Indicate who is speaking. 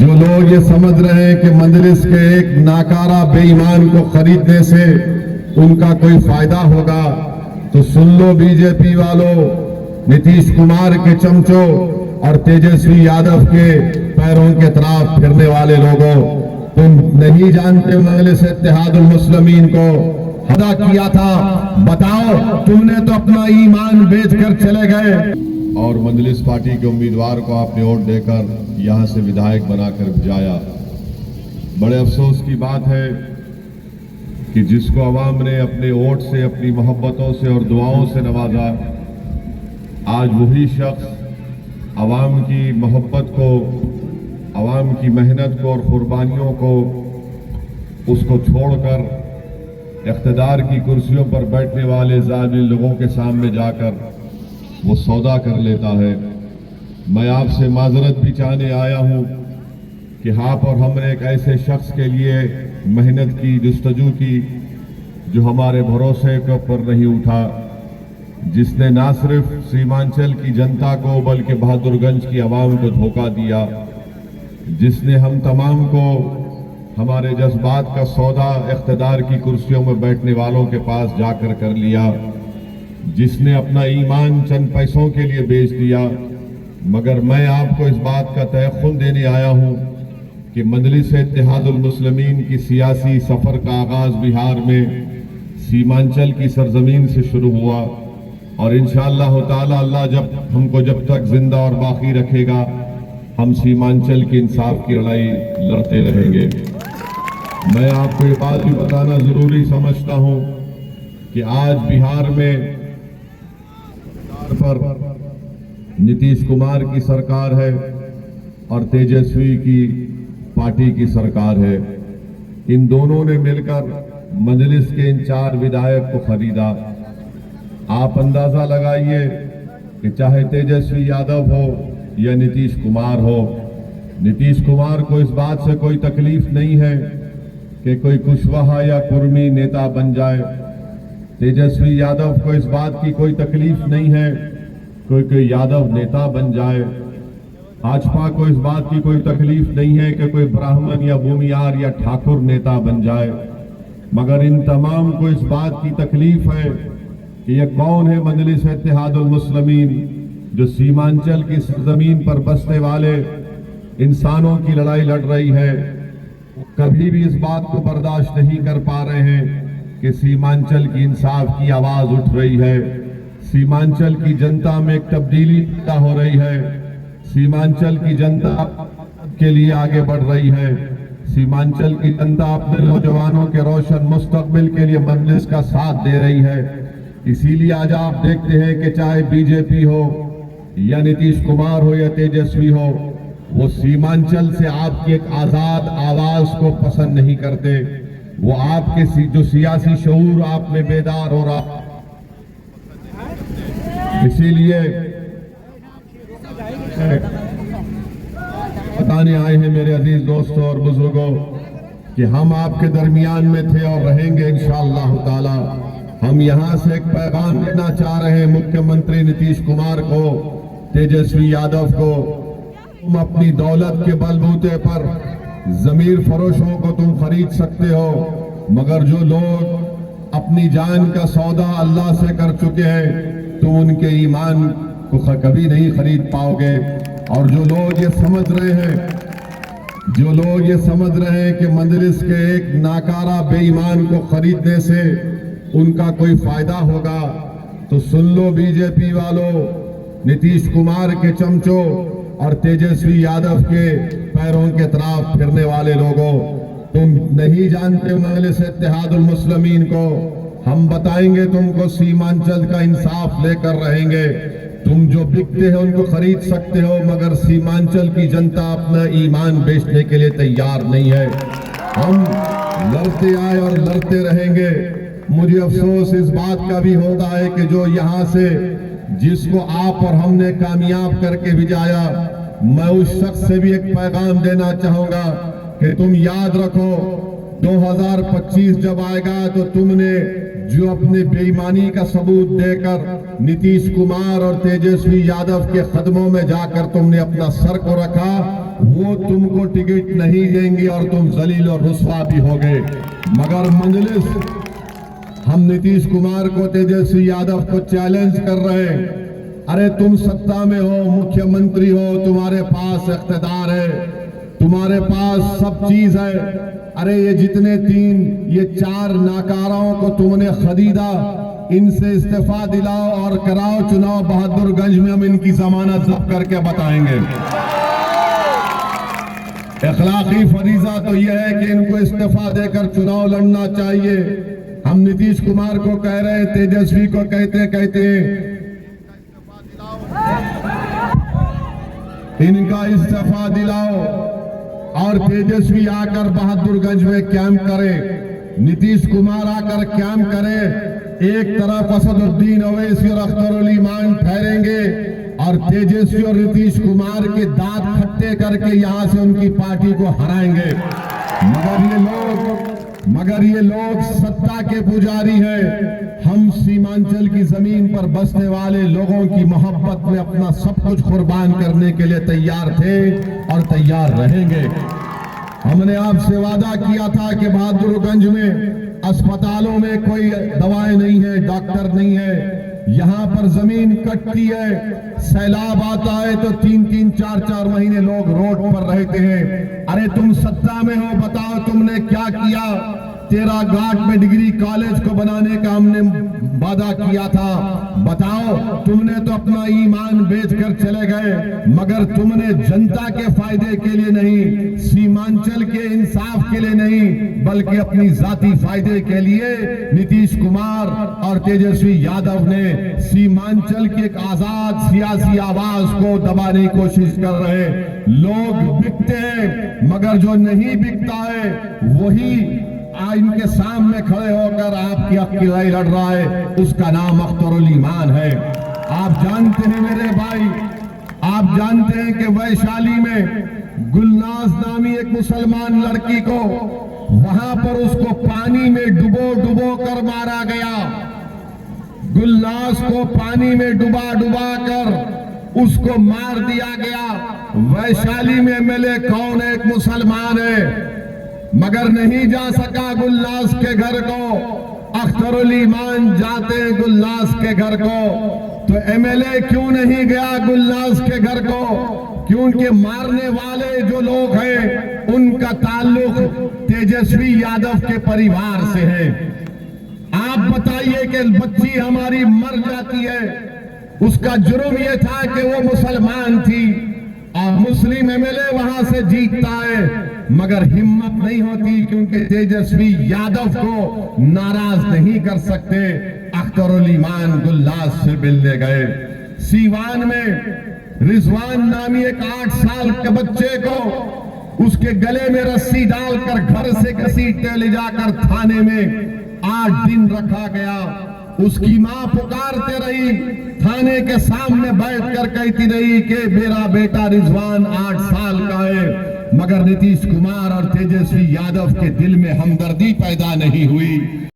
Speaker 1: जो लोग ये समझ रहे हैं कि मजलिस के एक नाकारा बेईमान को खरीदने से उनका कोई फायदा होगा, तो सुन लो बीजेपी वालों, नीतीश कुमार के चमचों और तेजस्वी यादव के पैरों के तरफ फिरने वाले लोगों, तुम नहीं जानते मजलिस इत्तेहादुल मुस्लिमीन को हदा किया था। बताओ, तुमने तो अपना ईमान बेचकर चले गए और मजलिस पार्टी के उम्मीदवार को आपने वोट देकर यहां से विधायक बनाकर भिजाया। बड़े अफसोस की बात है कि जिसको अवाम ने अपने वोट से, अपनी मोहब्बतों से और दुआओं से नवाजा, आज वही शख्स अवाम की मोहब्बत को, अवाम की मेहनत को और कुर्बानियों को उसको छोड़कर इख्तिदार की कुर्सियों पर बैठने वाले जालिम लोगों के सामने जाकर वो सौदा कर लेता है। मैं आपसे माजरत भी चाहने आया हूं कि आप और हमने एक ऐसे शख्स के लिए मेहनत की, जुस्तजू की, जो हमारे भरोसे के ऊपर नहीं उठा, जिसने ना सिर्फ सीमांचल की जनता को बल्कि बहादुरगंज की आवाम को धोखा दिया, जिसने हम तमाम को हमारे जज्बात का सौदा इख्तिदार की कुर्सियों में बैठने वालों के पास जाकर कर लिया, जिसने अपना ईमान चंद पैसों के लिए बेच दिया। मगर मैं आपको इस बात का तयख्खुन देने आया हूं कि मजलिस इत्तेहादुल मुस्लिमीन की सियासी सफर का आगाज बिहार में सीमांचल की सरजमीन से शुरू हुआ और इंशाअल्लाह ताला अल्लाह जब तक जिंदा और बाकी रखेगा, हम सीमांचल के इंसाफ की लड़ाई लड़ते रहेंगे। मैं आपको ये बात भी बताना जरूरी समझता हूं कि आज बिहार में पर नीतीश कुमार की सरकार है और तेजस्वी की पार्टी की सरकार है। इन दोनों ने मिलकर मजलिस के इन 4 विधायक को खरीदा। आप अंदाजा लगाइए कि चाहे तेजस्वी यादव हो या नीतीश कुमार हो, नीतीश कुमार को इस बात से कोई तकलीफ नहीं है कि कोई कुशवाहा या कुर्मी नेता बन जाए। तेजस्वी यादव को इस बात की कोई तकलीफ नहीं है कोई यादव नेता बन जाए। भाजपा को इस बात की कोई तकलीफ नहीं है कि कोई ब्राह्मण या भूमियार या ठाकुर नेता बन जाए। मगर इन तमाम को इस बात की तकलीफ है कि यह कौन है मजलिस इत्तेहादुल मुस्लिमीन, जो सीमांचल की जमीन पर बसने वाले इंसानों की लड़ाई लड़ रही है। कभी भी इस बात को बर्दाश्त नहीं कर पा रहे हैं कि सीमांचल की इंसाफ की आवाज उठ रही है, सीमांचल की जनता में एक तब्दीली पैदा हो रही है, सीमांचल की जनता के लिए आगे बढ़ रही है, सीमांचल की जनता अपने नौजवानों के रोशन मुस्तकबिल के लिए मजलिस का साथ दे रही है। इसीलिए आज आप देखते हैं कि चाहे बीजेपी हो या नीतीश कुमार हो या तेजस्वी हो, वो सीमांचल से आपकी एक आजाद आवाज को पसंद नहीं करते। वो आपके जो सियासी शऊर आप में बेदार हो रहा, इसीलिए बताने आए हैं मेरे अजीज दोस्तों और बुजुर्गों कि हम आपके दरमियान में थे और रहेंगे इंशाअल्लाह ताला। हम यहां से एक पैगाम देना चाह रहे हैं मुख्यमंत्री नीतीश कुमार को, तेजस्वी यादव को, तुम अपनी दौलत के बलबूते पर जमीर फरोशों को तुम खरीद सकते हो, मगर जो लोग अपनी जान का सौदा अल्लाह से कर चुके हैं, तुम उनके ईमान को कभी नहीं खरीद पाओगे। और जो लोग ये समझ रहे हैं कि मजलिस के एक नाकारा बेईमान को खरीदने से उनका कोई फायदा होगा, तो सुन लो बीजेपी वालों, नीतीश कुमार के चमचों और तेजस्वी यादव के पैरों के तरफ फिरने वाले लोगों, तुम नहीं जानते मजलिस इत्तेहादुल मुस्लिमीन को। हम बताएंगे तुमको, सीमांचल का इंसाफ लेकर रहेंगे। तुम जो बिकते हैं उनको खरीद सकते हो, मगर सीमांचल की जनता अपना ईमान बेचने के लिए तैयार नहीं है। हम लड़ते आए और लड़ते रहेंगे। मुझे अफसोस इस बात का भी होता है कि जो यहाँ से जिसको आप और हमने कामयाब करके भिजाया, मैं उस शख्स से भी एक पैगाम देना चाहूंगा कि तुम याद रखो, 2025 जब आएगा तो तुमने जो अपने बेईमानी का सबूत देकर नीतीश कुमार और तेजस्वी यादव के कदमों में जाकर तुमने अपना सर को रखा, वो तुमको टिकट नहीं देंगे और तुम जलील और रुस्वा भी होगे। मगर मजलिस हम नीतीश कुमार को, तेजस्वी यादव को चैलेंज कर रहे हैं। अरे तुम सत्ता में हो, मुख्यमंत्री हो, तुम्हारे पास इख्तिदार है, तुम्हारे पास सब चीज है। अरे ये जितने ये 4 नाकाराओं को तुमने खरीदा, इनसे इस्तीफा दिलाओ और कराओ चुनाव बहादुरगंज में। हम इनकी जमानत जब्त करके बताएंगे। अखलाकी फरीजा तो यह है कि इनको इस्तीफा देकर चुनाव लड़ना चाहिए। हम नीतीश कुमार को कह रहे हैं, तेजस्वी को कहते इनका इस्तीफा दिलाओ और तेजस्वी आकर बहादुरगंज में कैंप करे, नीतीश कुमार आकर कैंप करे। एक तरफ असदुद्दीन ओवैसी और अख्तर उल ईमान ठहरेंगे और तेजस्वी और नीतीश कुमार के दांत खट्टे करके यहां से उनकी पार्टी को हराएंगे। मगर ये लोग सत्ता के पुजारी हैं। हम सीमांचल की जमीन पर बसने वाले लोगों की मोहब्बत में अपना सब कुछ कुर्बान करने के लिए तैयार थे और तैयार रहेंगे। हमने आपसे वादा किया था कि बहादुरगंज में अस्पतालों में कोई दवाएं नहीं है, डॉक्टर नहीं है। यहां पर जमीन कटती है, सैलाब आता है तो 3-3, 4-4 महीने लोग रोड पर रहते हैं। अरे तुम सत्ता में हो, बताओ तुमने क्या किया। 13 घाट में डिग्री कॉलेज को बनाने का हमने वादा किया था। बताओ, तुमने तो अपना ईमान बेचकर चले गए, मगर तुमने जनता के फायदे के लिए नहीं, सीमांचल के इंसाफ के लिए नहीं, बल्कि अपनी जाती फायदे के लिए नीतीश कुमार और तेजस्वी यादव ने सीमांचल की एक आजाद सियासी आवाज को दबाने की कोशिश कर रहे। लोग बिकते हैं, मगर जो नहीं बिकता है वही इनके सामने खड़े होकर आपकी हक की लड़ाई लड़ रहा है। उसका नाम अख्तर उल ईमान है। आप जानते हैं मेरे भाई, आप जानते हैं कि वैशाली में गुलनाज नामी एक मुसलमान लड़की को वहां पर उसको पानी में डुबो कर मारा गया। गुलनाज को पानी में डुबा कर उसको मार दिया गया। वैशाली में एमएलए कौन है? एक मुसलमान है, मगर नहीं जा सका गुलनाज के घर को। अख्तर उल ईमान जाते हैं गुलनाज के घर को, तो एमएलए क्यों नहीं गया गुलनाज के घर को? क्योंकि मारने वाले जो लोग हैं उनका ताल्लुक तेजस्वी यादव के परिवार से है। आप बताइए कि बच्ची हमारी मर जाती है, उसका जुर्म यह था कि वो मुसलमान थी और मुस्लिम एमएलए वहां से जीतता है, मगर हिम्मत नहीं होती क्योंकि तेजस्वी यादव को नाराज नहीं कर सकते। अख्तर उल ईमान गुलनाज से मिलने गए। सीवान में रिजवान नामी एक 8 साल के बच्चे को उसके गले में रस्सी डालकर घर से घसीटते ले जाकर थाने में 8 दिन रखा गया। उसकी मां पुकारते रही, थाने के सामने बैठकर कहती रही कि मेरा बेटा रिजवान 8 साल का है, मगर नीतीश कुमार और तेजस्वी यादव के दिल में हमदर्दी पैदा नहीं हुई।